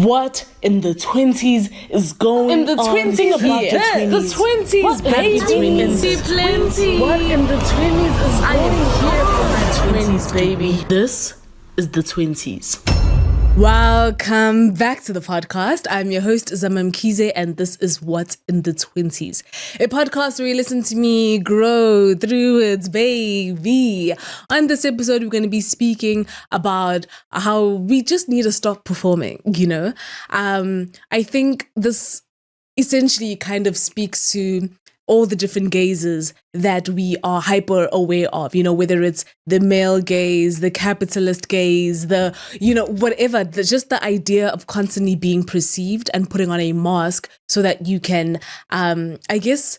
What in the 20s is going in the on? 20s, Think about yes. The 20s, baby. Plenty. What in the 20s is going on? Here for my 20s, baby. This is the 20s. Welcome back to the podcast. I'm your host, Zamam Kize, and this is What in the 20s, a podcast where you listen to me grow through it, baby. On this episode, we're going to be speaking about how we just need to stop performing, you know? I think this essentially kind of speaks to all the different gazes that we are hyper aware of, you know, whether it's the male gaze, the capitalist gaze, the, you know, whatever, just the idea of constantly being perceived and putting on a mask so that you can, I guess,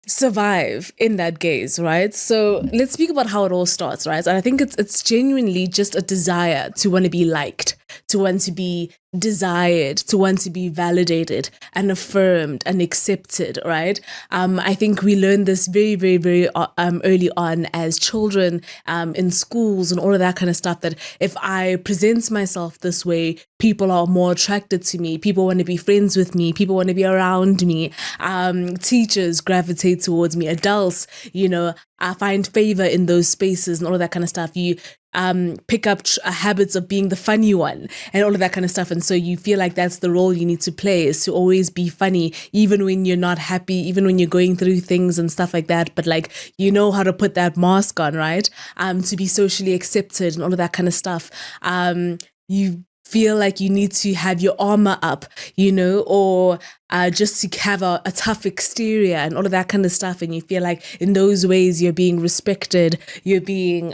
survive in that gaze, right? So let's speak about how it all starts, right? And I think it's genuinely just a desire to want to be liked, to want to be desired, to want to be validated and affirmed and accepted, right? I think we learn this very, very, very early on as children in schools and all of that kind of stuff, that if I present myself this way, people are more attracted to me, people want to be friends with me, people want to be around me, teachers gravitate towards me, adults, you know, I find favor in those spaces and all of that kind of stuff. You pick up habits of being the funny one and all of that kind of stuff. And so you feel like that's the role you need to play, is to always be funny, even when you're not happy, even when you're going through things and stuff like that. But like, you know how to put that mask on, right? To be socially accepted and all of that kind of stuff. You feel like you need to have your armor up, you know, or just to have a tough exterior and all of that kind of stuff. And you feel like in those ways you're being respected, you're being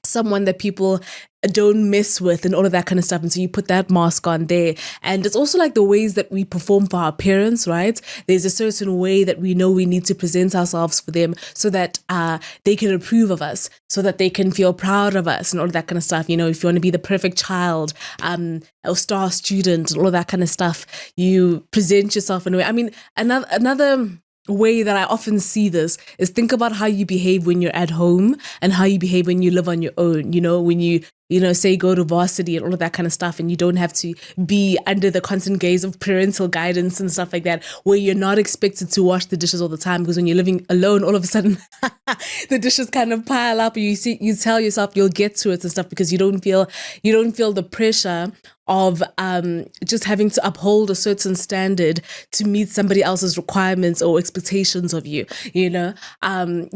someone that people don't mess with and all of that kind of stuff. And so you put that mask on there. And it's also like the ways that we perform for our parents, right? There's a certain way that we know we need to present ourselves for them so that they can approve of us, so that they can feel proud of us and all of that kind of stuff. You know, if you want to be the perfect child, or star student and all of that kind of stuff, you present yourself in a way. I mean, another way that I often see this is, think about how you behave when you're at home and how you behave when you live on your own. You know, when you know, say go to varsity and all of that kind of stuff, and you don't have to be under the constant gaze of parental guidance and stuff like that, where you're not expected to wash the dishes all the time, because when you're living alone, all of a sudden the dishes kind of pile up, and you tell yourself you'll get to it and stuff, because you don't feel the pressure of just having to uphold a certain standard to meet somebody else's requirements or expectations of you, you know?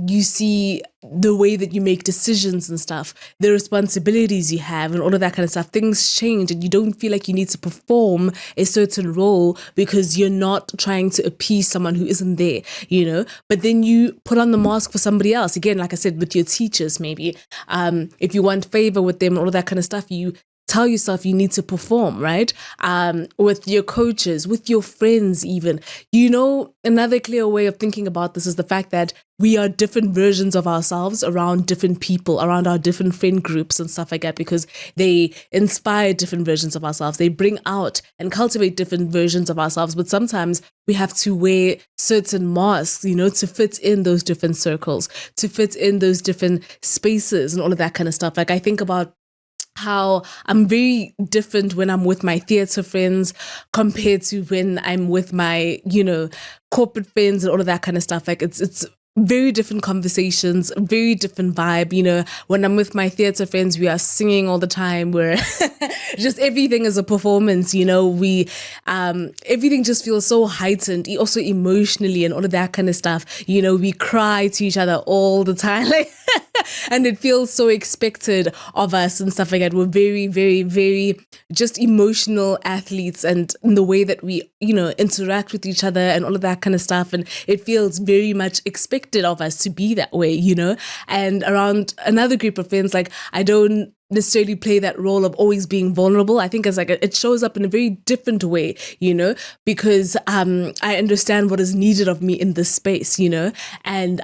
You see the way that you make decisions and stuff, the responsibilities you have and all of that kind of stuff. Things change and you don't feel like you need to perform a certain role because you're not trying to appease someone who isn't there, you know? But then you put on the mask for somebody else. Again, like I said, with your teachers, maybe. If you want favor with them and all of that kind of stuff, you tell yourself you need to perform, right? With your coaches, with your friends even. You know, another clear way of thinking about this is the fact that we are different versions of ourselves around different people, around our different friend groups and stuff like that, because they inspire different versions of ourselves. They bring out and cultivate different versions of ourselves. But sometimes we have to wear certain masks, you know, to fit in those different circles, to fit in those different spaces and all of that kind of stuff. Like, I think about how I'm very different when I'm with my theatre friends compared to when I'm with my, you know, corporate friends and all of that kind of stuff. Like, it's very different conversations, very different vibe. You know, when I'm with my theatre friends, we are singing all the time. We're just, everything is a performance, you know, everything just feels so heightened, also emotionally and all of that kind of stuff. You know, we cry to each other all the time, like, and it feels so expected of us and stuff like that. We're very, very, very just emotional athletes, and in the way that we, you know, interact with each other and all of that kind of stuff. And it feels very much expected of us to be that way, you know? And around another group of friends, like, I don't necessarily play that role of always being vulnerable. I think it's like it shows up in a very different way, you know, because I understand what is needed of me in this space, you know. And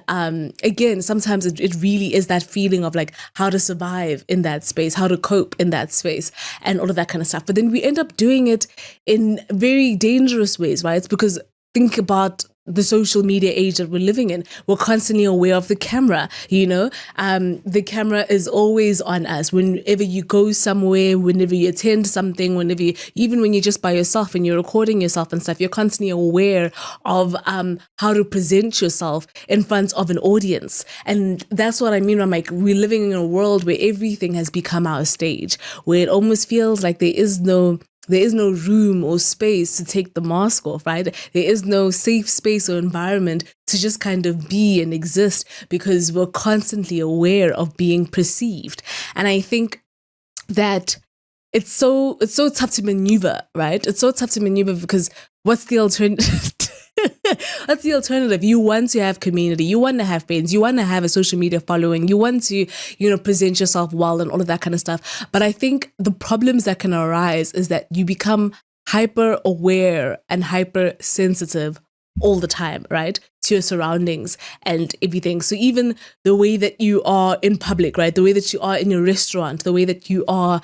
again, sometimes it really is that feeling of like how to survive in that space, how to cope in that space and all of that kind of stuff. But then we end up doing it in very dangerous ways, right? It's because think about the social media age that we're living in. We're constantly aware of the camera, the camera is always on us. Whenever you go somewhere, whenever you attend something, even when you're just by yourself and you're recording yourself and stuff, you're constantly aware of how to present yourself in front of an audience. And that's what I mean. I'm like, we're living in a world where everything has become our stage, where it almost feels like there is no room or space to take the mask off, right? There is no safe space or environment to just kind of be and exist, because we're constantly aware of being perceived. And I think that it's so tough to maneuver, right? It's so tough to maneuver because what's the alternative? What's the alternative? You want to have community, you want to have friends, you want to have a social media following, you want to, present yourself well and all of that kind of stuff. But I think the problems that can arise is that you become hyper aware and hyper sensitive all the time, right? To your surroundings and everything. So even the way that you are in public, right? The way that you are in your restaurant, the way that you are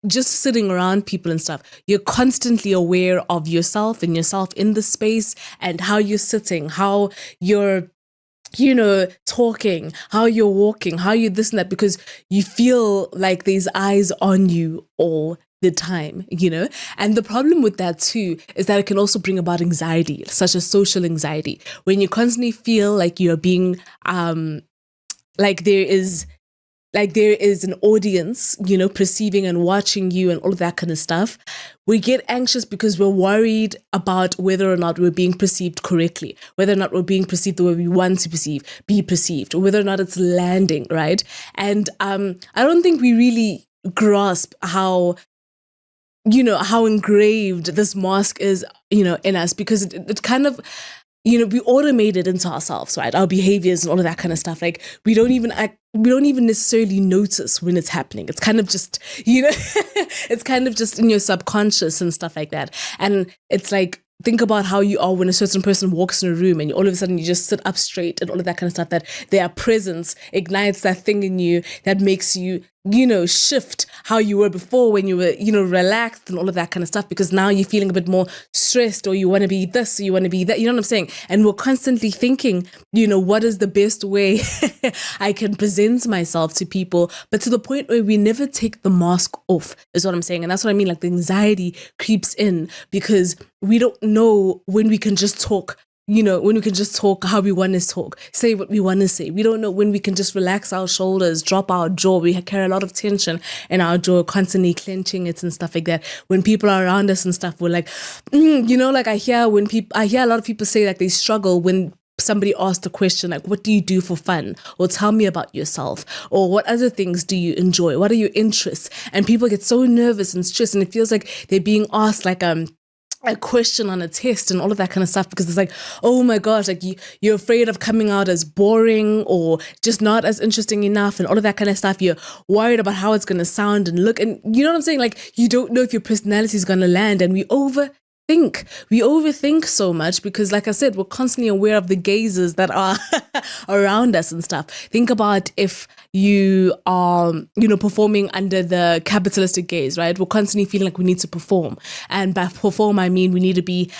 just sitting around people and stuff, you're constantly aware of yourself and yourself in the space and how you're sitting, how you're talking, how you're walking, how you this and that, because you feel like there's eyes on you all the time, And the problem with that too is that it can also bring about anxiety, such as social anxiety, when you constantly feel like you're being like there is an audience, perceiving and watching you and all of that kind of stuff. We get anxious because we're worried about whether or not we're being perceived correctly, whether or not we're being perceived the way we want to be perceived, or whether or not it's landing, right? And I don't think we really grasp how engraved this mask is, in us, because it kind of, we automate it into ourselves, right? Our behaviors and all of that kind of stuff. Like we don't even necessarily notice when it's happening. It's kind of just, it's kind of just in your subconscious and stuff like that. And it's like, think about how you are when a certain person walks in a room and all of a sudden you just sit up straight and all of that kind of stuff, that their presence ignites that thing in you that makes you, shift how you were before when you were, relaxed and all of that kind of stuff, because now you're feeling a bit more stressed, or you want to be this, or you want to be that, you know what I'm saying? And we're constantly thinking, what is the best way I can present myself to people, but to the point where we never take the mask off, is what I'm saying. And that's what I mean. Like the anxiety creeps in because we don't know when we can just talk, when we can just talk how we want to talk, say what we want to say. We don't know when we can just relax our shoulders, drop our jaw. We carry a lot of tension in our jaw, constantly clenching it and stuff like that. When people are around us and stuff, we're like, like I hear a lot of people say like they struggle when somebody asks the question like, what do you do for fun? Or tell me about yourself. Or what other things do you enjoy? What are your interests? And people get so nervous and stressed, and it feels like they're being asked like a question on a test and all of that kind of stuff, because it's like, oh my gosh, like you're afraid of coming out as boring or just not as interesting enough and all of that kind of stuff. You're worried about how it's going to sound and look, and you know what I'm saying? Like you don't know if your personality is going to land, and we overthink so much because, like I said, we're constantly aware of the gazes that are around us and stuff. Think about if you are, performing under the capitalistic gaze, right? We're constantly feeling like we need to perform. And by perform, I mean we need to be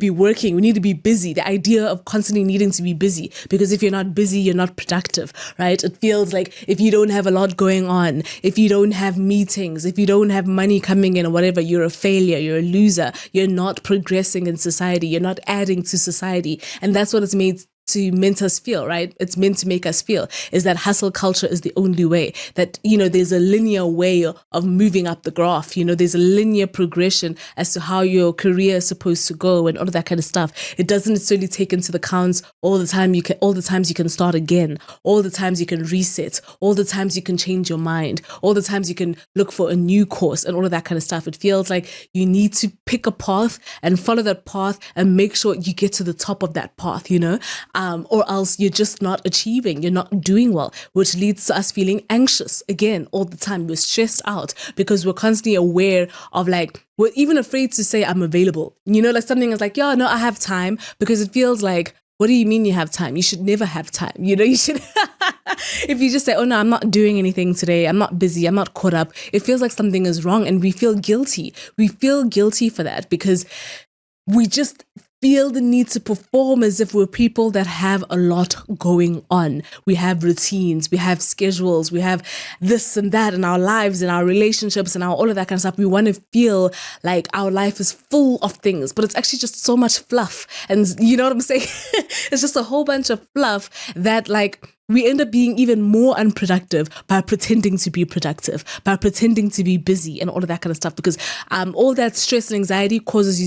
working, we need to be busy. The idea of constantly needing to be busy, because if you're not busy, you're not productive, right? It feels like if you don't have a lot going on, if you don't have meetings, if you don't have money coming in or whatever, you're a failure, you're a loser, you're not progressing in society, you're not adding to society. And that's what it's made to meant us feel, right? It's meant to make us feel is that hustle culture is the only way, that, there's a linear way of moving up the graph. There's a linear progression as to how your career is supposed to go and all of that kind of stuff. It doesn't necessarily take into account all the times you can start again, all the times you can reset, all the times you can change your mind, all the times you can look for a new course and all of that kind of stuff. It feels like you need to pick a path and follow that path and make sure you get to the top of that path, or else you're just not achieving, you're not doing well, which leads to us feeling anxious again all the time. We're stressed out because we're constantly aware of like, we're even afraid to say I'm available. Like something is like, yeah, no, I have time, because it feels like, what do you mean you have time? You should never have time. You should, if you just say, oh no, I'm not doing anything today, I'm not busy, I'm not caught up, it feels like something is wrong and we feel guilty. We feel guilty for that because we just feel the need to perform as if we're people that have a lot going on. We have routines, we have schedules, we have this and that in our lives, in our relationships, and all of that kind of stuff. We want to feel like our life is full of things, but it's actually just so much fluff. And you know what I'm saying? It's just a whole bunch of fluff that like we end up being even more unproductive by pretending to be productive, by pretending to be busy and all of that kind of stuff, because all that stress and anxiety causes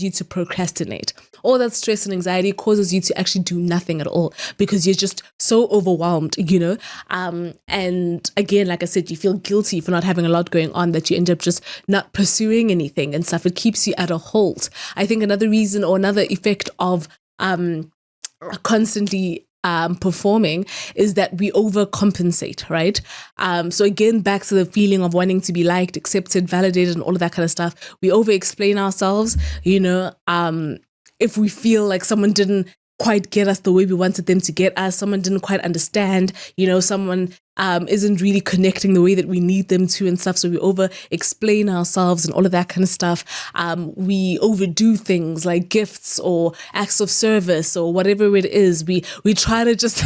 you to procrastinate. All that stress and anxiety causes you to actually do nothing at all because you're just so overwhelmed, you know? And again, like I said, you feel guilty for not having a lot going on that you end up just not pursuing anything and stuff. It keeps you at a halt. I think another reason or another effect of constantly performing is that we overcompensate, right? So again, back to the feeling of wanting to be liked, accepted, validated, and all of that kind of stuff. We over-explain ourselves, you know, if we feel like someone didn't quite get us the way we wanted them to get us, someone didn't quite understand, you know, someone isn't really connecting the way that we need them to and stuff. So we over explain ourselves and all of that kind of stuff. We overdo things like gifts or acts of service or whatever it is. We try to just,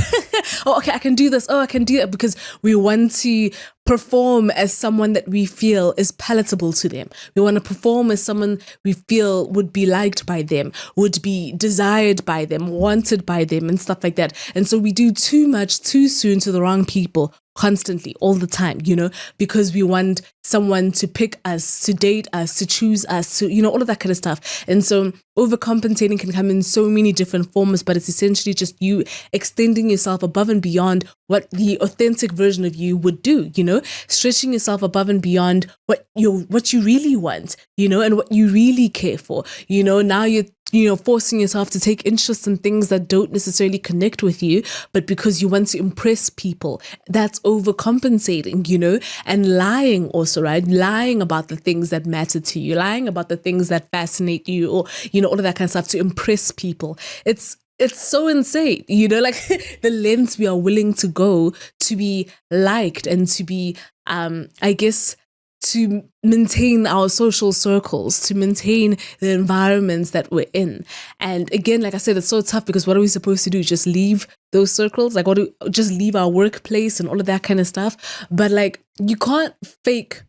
oh, okay, I can do this. Oh, I can do that, because we want to perform as someone that we feel is palatable to them. We want to perform as someone we feel would be liked by them, would be desired by them, wanted by them, and stuff like that. And so we do too much too soon to the wrong people, constantly, all the time, you know, because we want someone to pick us, to date us, to choose us, to, you know, all of that kind of stuff. And so overcompensating can come in so many different forms, but it's essentially just you extending yourself above and beyond what the authentic version of you would do, you know, stretching yourself above and beyond what you really want, you know, and what you really care for. You know, now you're forcing yourself to take interest in things that don't necessarily connect with you, but because you want to impress people. That's overcompensating, you know, and lying also, right? Lying about the things that matter to you, lying about the things that fascinate you, or, you know, all of that kind of stuff to impress people. It's so insane, you know, like the lengths we are willing to go to be liked and to be, I guess, to maintain our social circles, to maintain the environments that we're in. And again, like I said, it's so tough because what are we supposed to do? Just leave those circles? Like, just leave our workplace and all of that kind of stuff? But like, you can't fake.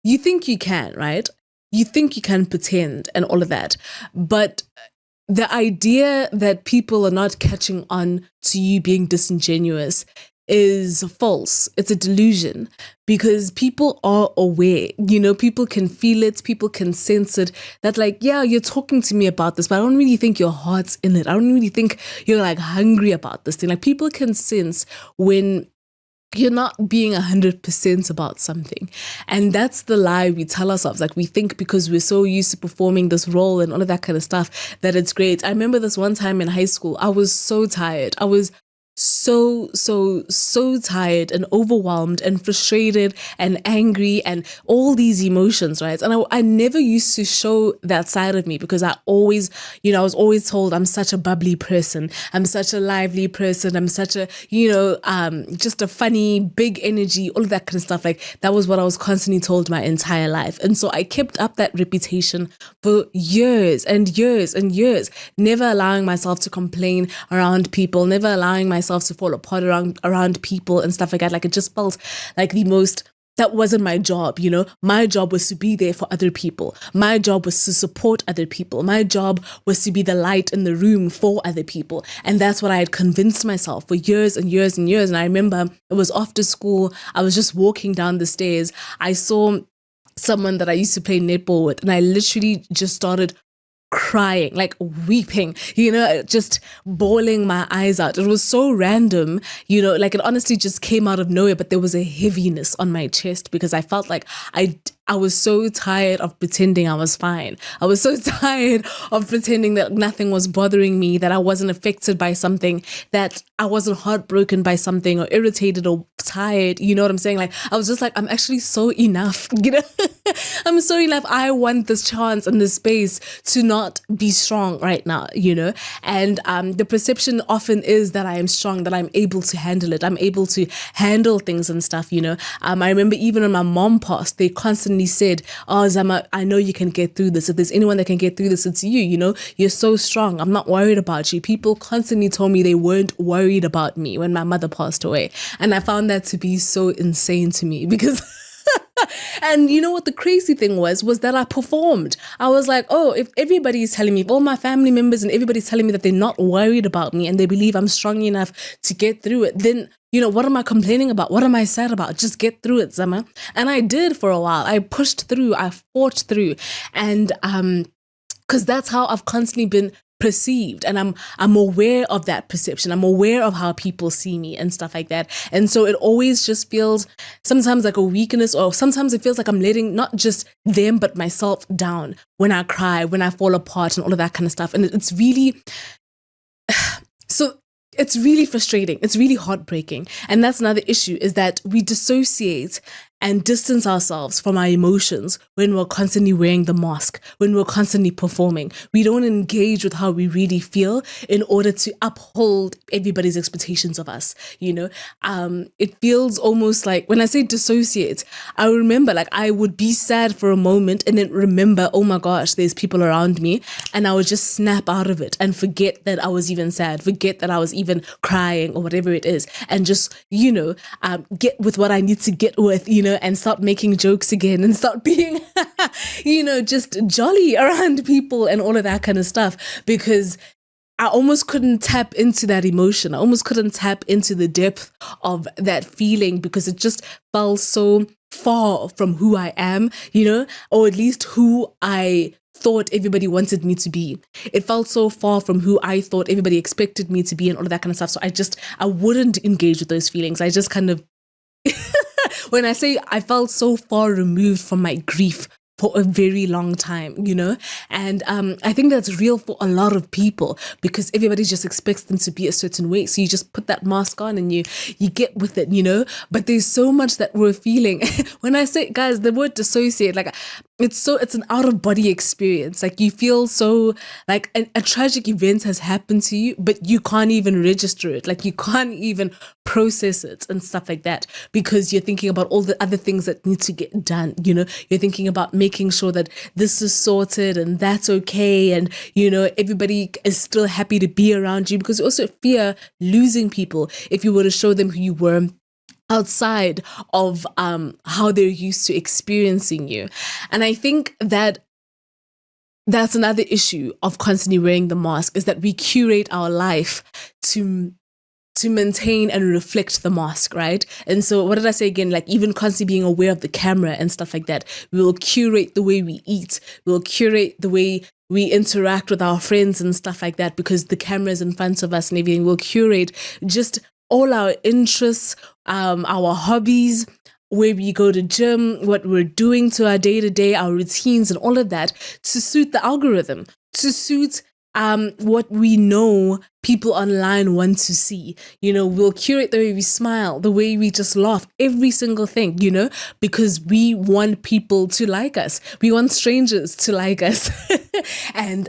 You think you can, right? You think you can pretend and all of that. But the idea that people are not catching on to you being disingenuous is false. It's a delusion, because people are aware, you know, people can feel it, people can sense it, that like, yeah, you're talking to me about this, but I don't really think your heart's in it. I don't really think you're like hungry about this thing. Like, people can sense when you're not being 100% about something. And that's the lie we tell ourselves. Like, we think because we're so used to performing this role and all of that kind of stuff that it's great. I remember this one time in high school, I was so tired. I was so tired and overwhelmed and frustrated and angry and all these emotions, right? And I never used to show that side of me, because I always, you know, I was always told I'm such a bubbly person, I'm such a lively person, I'm such a, you know, just a funny, big energy, all of that kind of stuff. Like, that was what I was constantly told my entire life. And so I kept up that reputation for years and years and years, never allowing myself to complain around people, never allowing myself to fall apart around people and stuff like that. Like, it just felt like that wasn't my job, you know. My job was to be there for other people. My job was to support other people. My job was to be the light in the room for other people. And that's what I had convinced myself for years and years and years. And I remember it was after school, I was just walking down the stairs. I saw someone that I used to play netball with, and I literally just started crying, like weeping, you know, just bawling my eyes out. It was so random, you know, like it honestly just came out of nowhere, but there was a heaviness on my chest because I felt like I was so tired of pretending I was fine. I was so tired of pretending that nothing was bothering me, that I wasn't affected by something, that I wasn't heartbroken by something or irritated or tired. You know what I'm saying? Like, I was just like, I'm actually so enough, you know? I'm sorry, life. I want this chance and this space to not be strong right now, And the perception often is that I am strong, that I'm able to handle it. I'm able to handle things and stuff, I remember even when my mom passed, they constantly said, "Oh, Zama, I know you can get through this. If there's anyone that can get through this, it's you, You're so strong. I'm not worried about you." People constantly told me they weren't worried about me when my mother passed away. And I found that to be so insane to me because and you know what the crazy thing was that I performed. I was like, oh, if everybody's telling me, if all my family members and everybody's telling me that they're not worried about me and they believe I'm strong enough to get through it, then, what am I complaining about? What am I sad about? Just get through it, Zama. And I did for a while. I pushed through, I fought through. And because that's how I've constantly been perceived, and I'm aware of that perception. I'm aware of how people see me and stuff like that. And so it always just feels sometimes like a weakness, or sometimes it feels like I'm letting not just them but myself down when I cry, when I fall apart and all of that kind of stuff. And it's really so it's really frustrating. It's really heartbreaking. And that's another issue, is that we dissociate and distance ourselves from our emotions when we're constantly wearing the mask, when we're constantly performing. We don't engage with how we really feel in order to uphold everybody's expectations of us, It feels almost like, when I say dissociate, I remember like I would be sad for a moment and then remember, oh my gosh, there's people around me, and I would just snap out of it and forget that I was even sad, forget that I was even crying or whatever it is, and just, get with what I need to get with, and start making jokes again and start being, just jolly around people and all of that kind of stuff, because I almost couldn't tap into that emotion. I almost couldn't tap into the depth of that feeling because it just felt so far from who I am, or at least who I thought everybody wanted me to be. It felt so far from who I thought everybody expected me to be and all of that kind of stuff. So I wouldn't engage with those feelings. I just kind of, when I say I felt so far removed from my grief for a very long time, and I think that's real for a lot of people because everybody just expects them to be a certain way. So you just put that mask on and you get with it, but there's so much that we're feeling. When I say, guys, the word dissociate, like it's an out of body experience. Like you feel so like a tragic event has happened to you, but you can't even register it. Like you can't even process it and stuff like that because you're thinking about all the other things that need to get done. You're thinking about making sure that this is sorted and that's okay. And, everybody is still happy to be around you because you also fear losing people if you were to show them who you were outside of how they're used to experiencing you. And I think that that's another issue of constantly wearing the mask, is that we curate our life to maintain and reflect the mask, right? And so what did I say again? Like even constantly being aware of the camera and stuff like that. We will curate the way we eat. We'll curate the way we interact with our friends and stuff like that because the camera is in front of us and everything. We'll curate just all our interests, our hobbies, where we go to gym, what we're doing to our day-to-day, our routines and all of that to suit the algorithm, to suit what we know people online want to see. We'll curate the way we smile, the way we just laugh, every single thing, because we want people to like us. We want strangers to like us and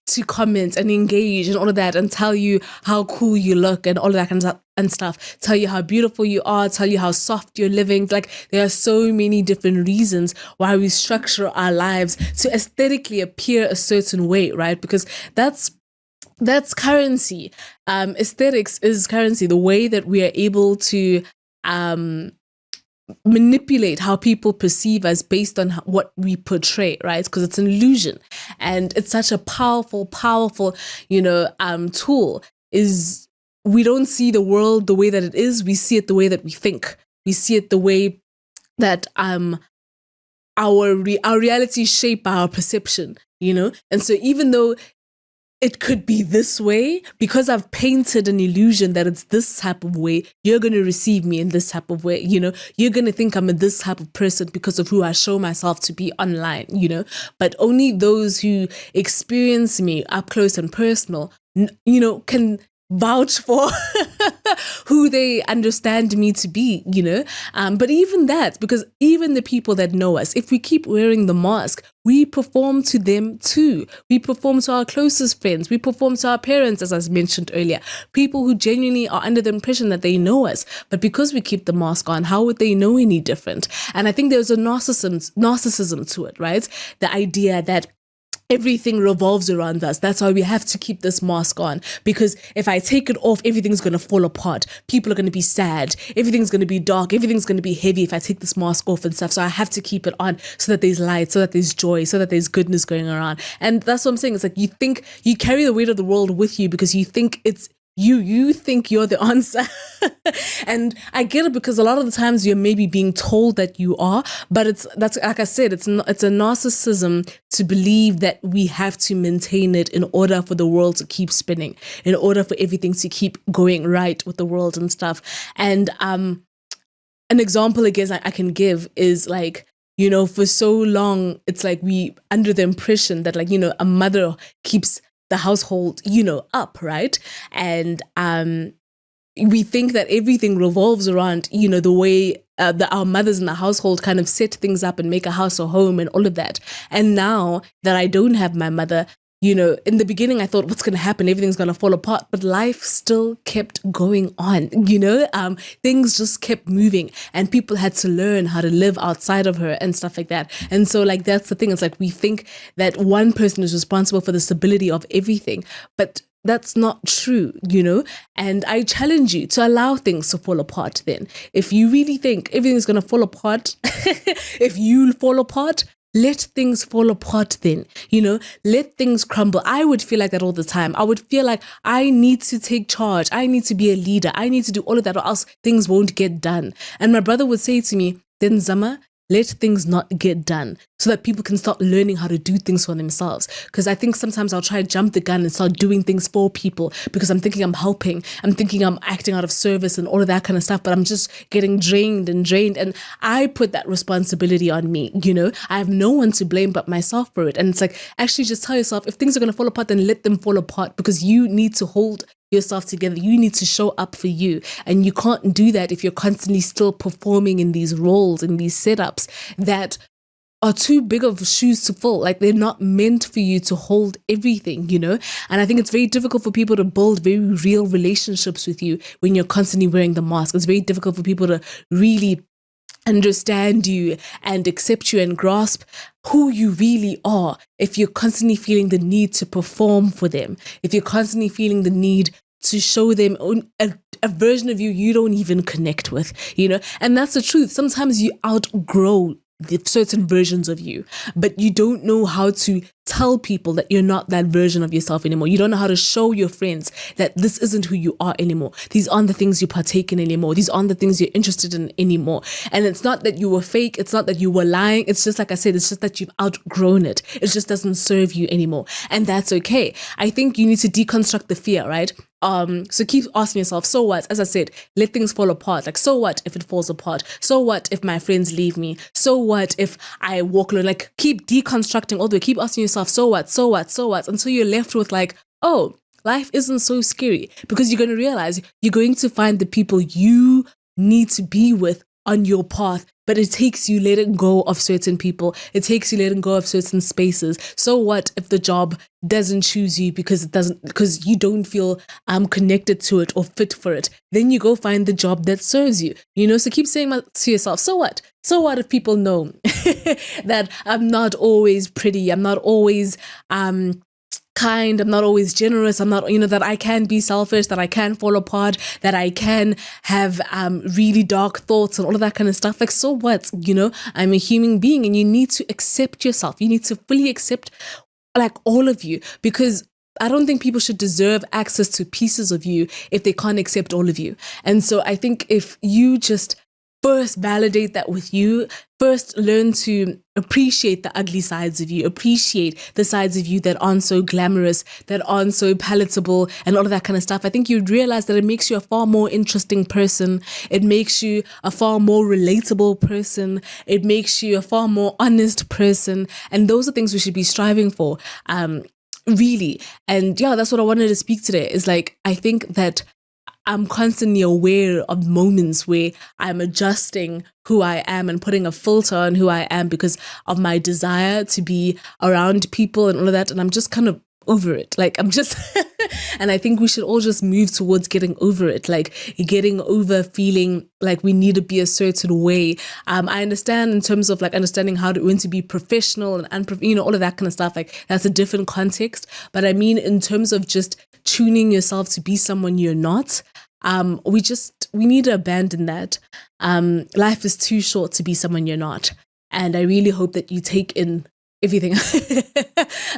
to comment and engage and all of that and tell you how cool you look and all of that kind of stuff. Tell you how beautiful you are, tell you how soft you're living. Like there are so many different reasons why we structure our lives to aesthetically appear a certain way, right? Because that's currency. Aesthetics is currency. The way that we are able to manipulate how people perceive us based on what we portray, right? Because it's an illusion, and it's such a powerful, tool. Is we don't see the world the way that it is. We see it the way that we think. We see it the way that our reality shape our perception. And so even though it could be this way, because I've painted an illusion that it's this type of way, you're going to receive me in this type of way, you're going to think I'm a this type of person because of who I show myself to be online, but only those who experience me up close and personal, can vouch for who they understand me to be, but even that, because even the people that know us, if we keep wearing the mask, we perform to them too. We perform to our closest friends. We perform to our parents, as I mentioned earlier, people who genuinely are under the impression that they know us. But because we keep the mask on, how would they know any different? And I think there's a narcissism to it, right? The idea that everything revolves around us. That's why we have to keep this mask on, because if I take it off, everything's going to fall apart. People are going to be sad. Everything's going to be dark. Everything's going to be heavy if I take this mask off and stuff. So I have to keep it on so that there's light, so that there's joy, so that there's goodness going around. And that's what I'm saying. It's like you think you carry the weight of the world with you because you think it's you think you're the answer. And I get it, because a lot of the times you're maybe being told that you are, but that's like I said, it's a narcissism to believe that we have to maintain it in order for the world to keep spinning, in order for everything to keep going right with the world and stuff. And an example I guess I can give is like, for so long, it's like we under the impression that, like, a mother keeps the household, up, right? And we think that everything revolves around, the way that our mothers in the household kind of set things up and make a house a home and all of that. And now that I don't have my mother, in the beginning, I thought, what's going to happen? Everything's going to fall apart. But life still kept going on, things just kept moving, and people had to learn how to live outside of her and stuff like that. And so, like, that's the thing. It's like we think that one person is responsible for the stability of everything, but that's not true, and I challenge you to allow things to fall apart then. If you really think everything's going to fall apart, if you fall apart, let things fall apart then, let things crumble. I would feel like that all the time. I would feel like I need to take charge. I need to be a leader. I need to do all of that, or else things won't get done. And my brother would say to me, then Zama, let things not get done so that people can start learning how to do things for themselves. Because I think sometimes I'll try to jump the gun and start doing things for people because I'm thinking I'm helping. I'm thinking I'm acting out of service and all of that kind of stuff, but I'm just getting drained. And I put that responsibility on me, I have no one to blame but myself for it. And it's like, actually just tell yourself, if things are going to fall apart, then let them fall apart, because you need to hold yourself together. You need to show up for you. And you can't do that if you're constantly still performing in these roles, in these setups that are too big of shoes to fill. Like, they're not meant for you to hold everything, And I think it's very difficult for people to build very real relationships with you when you're constantly wearing the mask. It's very difficult for people to really understand you and accept you and grasp who you really are if you're constantly feeling the need to perform for them, if you're constantly feeling the need to show them a version of you don't even connect with, and that's the truth. Sometimes you outgrow the certain versions of you, but you don't know how to tell people that you're not that version of yourself anymore. You don't know how to show your friends that this isn't who you are anymore. These aren't the things you partake in anymore. These aren't the things you're interested in anymore. And it's not that you were fake. It's not that you were lying. It's just, like I said, it's just that you've outgrown it. It just doesn't serve you anymore. And that's okay. I think you need to deconstruct the fear, right? So keep asking yourself, so what? As I said, let things fall apart. Like, so what if it falls apart? So what if my friends leave me? So what if I walk alone? Like, keep deconstructing all the way. Keep asking yourself, so what? So what? So what? Until you're left with like, oh, life isn't so scary, because you're going to realize you're going to find the people you need to be with on your path. But it takes you letting go of certain people. It takes you letting go of certain spaces. So what if the job doesn't choose you because you don't feel connected to it or fit for it? Then you go find the job that serves you. So keep saying to yourself, so what? So what if people know that I'm not always pretty, I'm not always kind, I'm not always generous, I'm not, that I can be selfish, that I can fall apart, that I can have really dark thoughts and all of that kind of stuff. Like, so what? I'm a human being, and you need to accept yourself. You need to fully accept, like, all of you, because I don't think people should deserve access to pieces of you if they can't accept all of you. And so I think if you just first validate that with you, first learn to appreciate the ugly sides of you, appreciate the sides of you that aren't so glamorous, that aren't so palatable and all of that kind of stuff, I think you'd realize that it makes you a far more interesting person. It makes you a far more relatable person. It makes you a far more honest person. And those are things we should be striving for, really. And yeah, that's what I wanted to speak today, is like, I think that I'm constantly aware of moments where I'm adjusting who I am and putting a filter on who I am because of my desire to be around people and all of that. And I'm just kind of over it. Like I'm just, and I think we should all just move towards getting over it, like getting over feeling like we need to be a certain way. I understand in terms of like understanding how to when to be professional and all of that kind of stuff. Like that's a different context. But I mean, in terms of just tuning yourself to be someone you're not, we need to abandon that. Life is too short to be someone you're not. And I really hope that you take in everything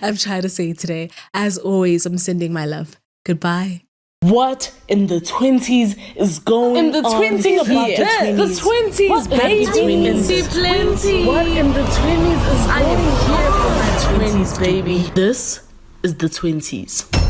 I'm trying to say today. As always, I'm sending my love. Goodbye. What in the 20s is going on? In the 20s here. The 20s, baby. What in the 20s is going on? I am here for my 20s, baby. This is the 20s.